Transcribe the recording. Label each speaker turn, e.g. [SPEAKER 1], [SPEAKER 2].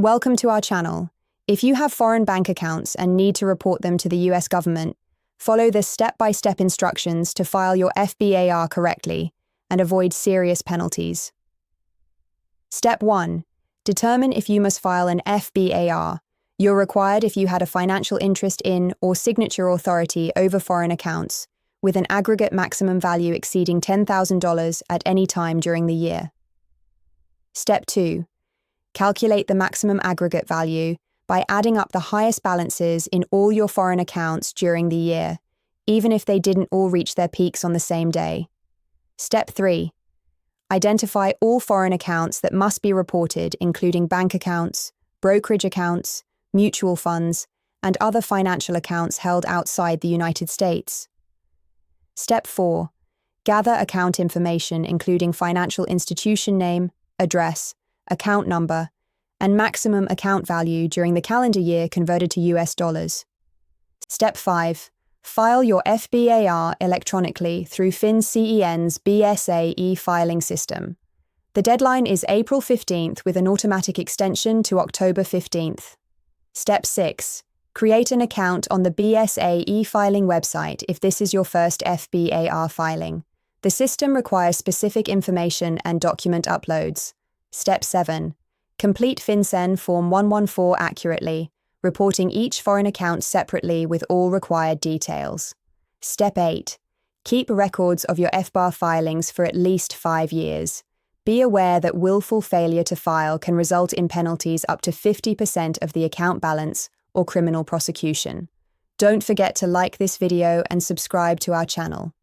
[SPEAKER 1] Welcome to our channel. If you have foreign bank accounts and need to report them to the US government, follow the step-by-step instructions to file your FBAR correctly and avoid serious penalties. Step 1. Determine if you must file an FBAR. You're required if you had a financial interest in or signature authority over foreign accounts, with an aggregate maximum value exceeding $10,000 at any time during the year. Step 2. Calculate the maximum aggregate value by adding up the highest balances in all your foreign accounts during the year, even if they didn't all reach their peaks on the same day. Step 3. Identify all foreign accounts that must be reported, including bank accounts, brokerage accounts, mutual funds, and other financial accounts held outside the United States. Step 4. Gather account information including financial institution name, address, account number, and maximum account value during the calendar year converted to US dollars. Step 5. File your FBAR electronically through FinCEN's BSA e-filing system. The deadline is April 15th with an automatic extension to October 15th. Step 6. Create an account on the BSA e-filing website if this is your first FBAR filing. The system requires specific information and document uploads. Step 7. Complete FinCEN Form 114 accurately, reporting each foreign account separately with all required details. Step 8. Keep records of your FBAR filings for at least 5 years. Be aware that willful failure to file can result in penalties up to 50% of the account balance or criminal prosecution. Don't forget to like this video and subscribe to our channel.